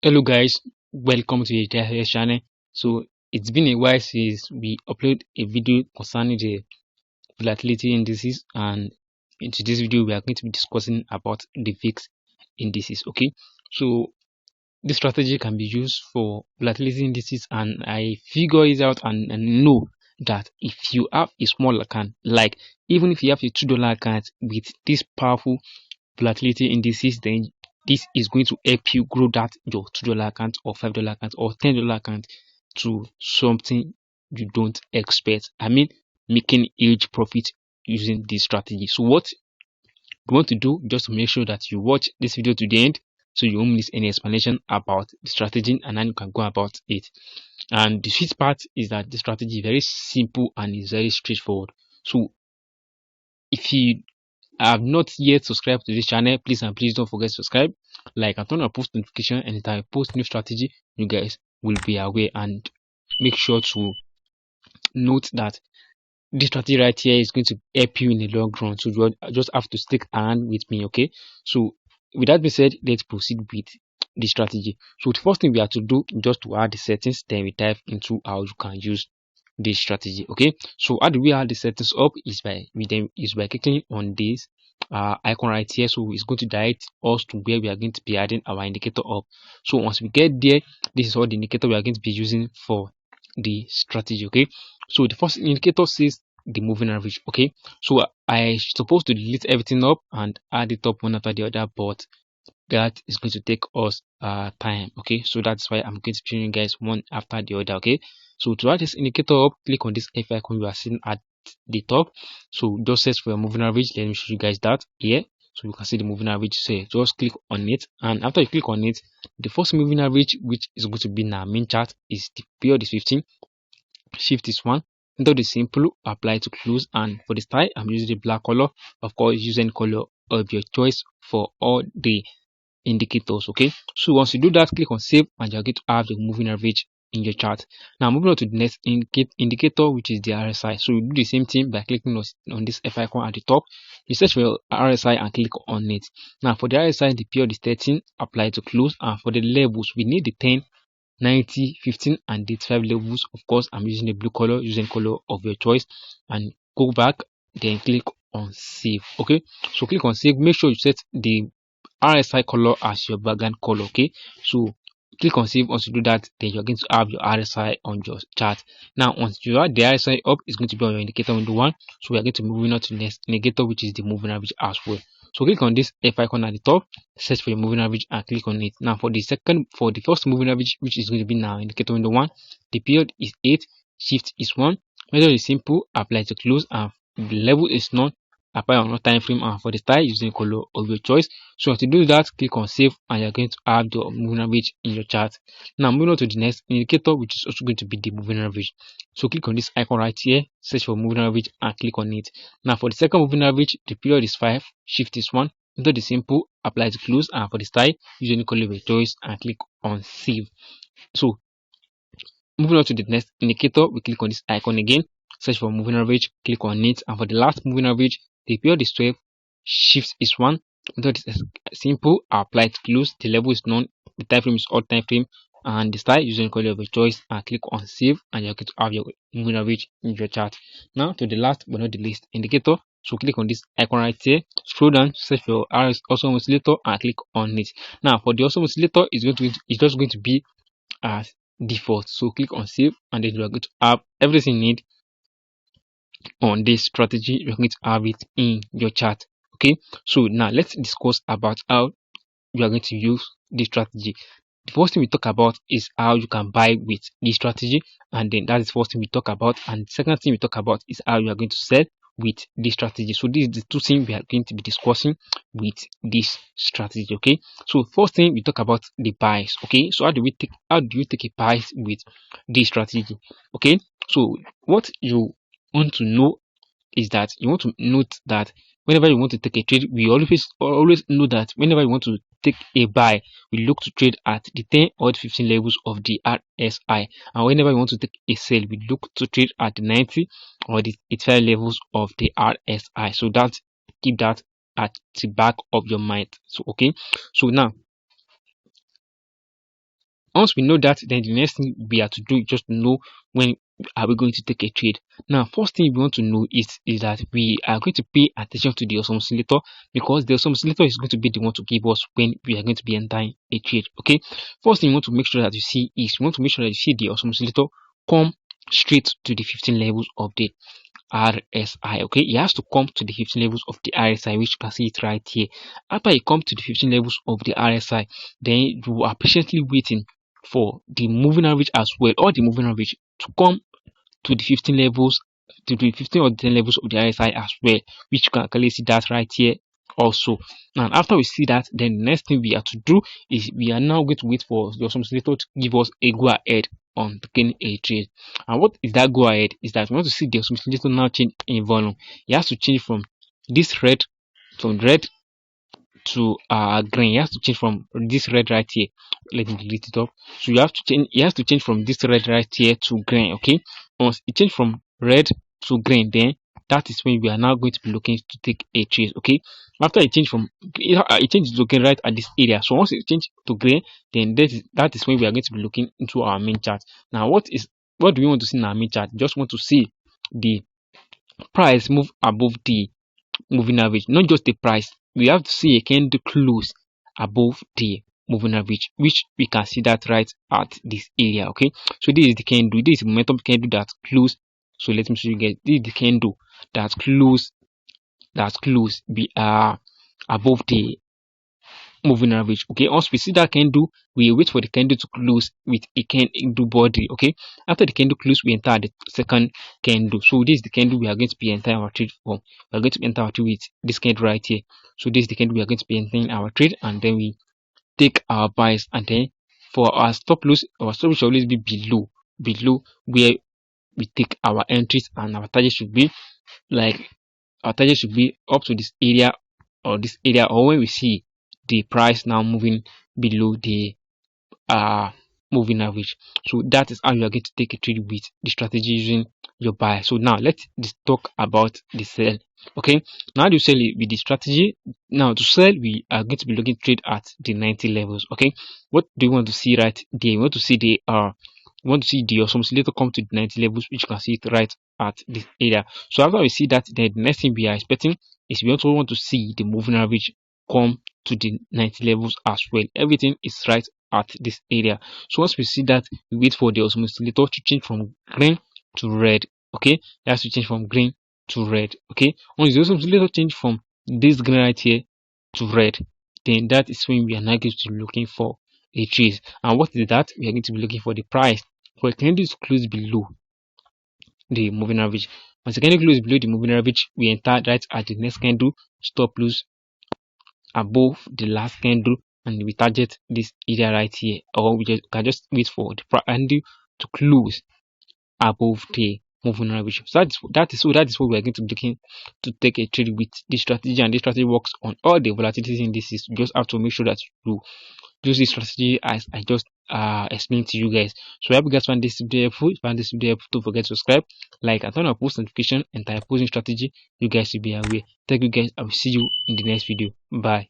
Hello guys, welcome to the TIS channel. So it's been a while since we upload a video concerning the volatility indices, and in today's video we are going to be discussing about the VIX indices. Okay, so this strategy can be used for volatility indices, and I figure it out and know that if you have a small account, like even if you have a $2 account with this powerful volatility indices, then this is going to help you grow that your $2 account or $5 account or $10 account to something you don't expect. I mean, making huge profit using this strategy. So what you want to do, just to make sure that you watch this video to the end, so you won't miss any explanation about the strategy, and then you can go about it. And the sweet part is that the strategy is very simple and is very straightforward. So if you have not yet subscribed to this channel, please and please don't forget to subscribe, like, and turn on post notification. Anytime I post new strategy, you guys will be aware. And make sure to note that this strategy right here is going to help you in the long run, so you just have to stick around with me. Okay, so with that being said, let's proceed with the strategy. So the first thing we have to do, just to add the settings, then we dive into how you can use this strategy. Okay, so how do we add the settings up? Is by clicking on this icon right here. So it's going to direct us to where we are going to be adding our indicator up. So once we get there, this is all the indicator we are going to be using for the strategy. Okay, so the first indicator says the moving average. Okay, so I supposed to delete everything up and add it up one after the other, but that is going to take us time. Okay, so that's why I'm going to show you guys one after the other. Okay, so to add this indicator up, click on this F icon you are seeing at the top. So just search for a moving average. Let me show you guys that here. So you can see the moving average. So just click on it, and after you click on it, the first moving average, which is going to be in our main chart, is the period is 15, shift is 1, enter the simple, apply to close, and for the style I'm using the black color. Of course, use any color of your choice for all the indicators. Okay, so once you do that, click on save, and you're going to have the moving average in your chart. Now moving on to the next indicator, which is the RSI. So you do the same thing by clicking on this F icon at the top. You search for your RSI and click on it. Now for the RSI, the period is 13, apply to close, and for the levels we need the 10, 90, 15, and 85 levels. Of course, I'm using the blue color. Using color of your choice, and go back, then click on save. Okay, so click on save. Make sure you set the RSI color as your background color. Okay, so click on save. Once you do that, then you're going to have your RSI on your chart. Now once you add the RSI up, it's going to be on your indicator window 1. So we are going to move on to the next indicator, which is the moving average as well. So click on this F icon at the top, search for your moving average, and click on it. Now for the first moving average, which is going to be now indicator window 1, the period is 8, shift is 1, method is simple, apply to close, and the level is none, apply on no time frame, and for the style, using color of your choice. So to do that, click on save, and you're going to add the moving average in your chart. Now moving on to the next indicator, which is also going to be the moving average. So click on this icon right here, search for moving average, and click on it. Now for the second moving average, the period is 5, shift is 1, enter the simple, apply to close, and for the style, use any color of your choice, and click on save. So moving on to the next indicator, we click on this icon again, search for moving average, click on it, and for the last moving average, the period is 12, shift is 1, method is simple, apply to close, the level is none, the time frame is all time frame, and the style, using color of your choice, and click on save, and you're going to have your moving average in your chart. Now to the last but not the least indicator. So click on this icon right here, scroll down, search for RS awesome oscillator, and click on it. Now for the awesome oscillator, it's just going to be as default. So click on save, and then you are going to have everything you need on this strategy. You're going to have it in your chart. Okay, so now let's discuss about how you are going to use this strategy. The first thing we talk about is how you can buy with this strategy, and then that is the first thing we talk about. And the second thing we talk about is how you are going to sell with this strategy. So this is the two things we are going to be discussing with this strategy. Okay, so first thing we talk about the buys. Okay, so how do you take a buys with this strategy? Okay, so what you want to know is that you want to note that whenever you want to take a trade, we always know that whenever you want to take a buy, we look to trade at the 10 or the 15 levels of the RSI, and whenever you want to take a sell, we look to trade at the 90 or the 85 levels of the RSI. So that, keep that at the back of your mind. So okay, so now once we know that, then the next thing we have to do is just to know when are we going to take a trade. Now, first thing we want to know is that we are going to pay attention to the oscillator, because the oscillator is going to be the one to give us when we are going to be entering a trade. Okay, first thing you want to make sure that you see is you want to make sure that you see the oscillator come straight to the 15 levels of the RSI. Okay, it has to come to the 15 levels of the RSI, which you can see it right here. After you come to the 15 levels of the RSI, then you are patiently waiting for the moving average as well, or the moving average to come to the 15 levels, to the 15 or 10 levels of the RSI as well, which you can clearly see that right here also. And after we see that, then the next thing we have to do is we are now going to wait for the oscillator to give us a go ahead on taking a trade. And what is that go ahead? Is that we want to see the oscillator now change in volume. It has to change from this red, from red to green. It has to change from this red right here. Let me delete it up. So you have to change, it has to change from this red right here to green. Okay, once it change from red to green, then that is when we are now going to be looking to take a trade. Okay, after it change from it changes to green right at this area. So once it change to green, then that is when we are going to be looking into our main chart. Now, what do we want to see in our main chart? Just want to see the price move above the moving average, not just the price. We have to see a candle close above the moving average, which we can see that right at this area. Okay, so this is the candle, this is the momentum candle that close. So let me show you guys, this is the candle that close be above the moving average. Okay, once we see that candle, we wait for the candle to close with a candle body. Okay, after the candle close, we enter the second candle. So this is the candle we are going to be entering our trade for. We are going to enter our trade with this candle right here. So this is the candle we are going to be entering our trade, and then we take our buys, and then for our stop loss should always be below where we take our entries, and our target should be up to this area, or when we see the price now moving below the moving average. So that is how you are going to take a trade with the strategy using your buy. So now let's talk about the sell. Okay, now you sell it with the strategy. Now to sell, we are going to be looking trade at the 90 levels. Okay, what do you want to see right there? You want to see the oscillator come to the 90 levels, which you can see it right at this area. So after we see that, then the next thing we are expecting is we also want to see the moving average come to the 90 levels as well. Everything is right at this area. So once we see that, we wait for the oscillator to change from green to red. Okay, it has to change from green to red. Okay, once the oscillator change from this green right here to red, then that is when we are now going to be looking for a trade. And what is that? We are going to be looking for the price for a candle to close below the moving average. Once the candle close below the moving average, we enter right at the next candle, stop loss above the last candle, and we target this area right here, or we can just wait for the candle to close above the moving average. So that is what we are going to be looking to take a trade with this strategy, and this strategy works on all the volatility indices. You just have to make sure that you use this strategy as I just explained to you guys. So I hope you guys find this video helpful. If you find this video helpful, don't forget to subscribe, like, and turn on post notification and type posting strategy. You guys will be aware. Thank you guys. I will see you in the next video. Bye.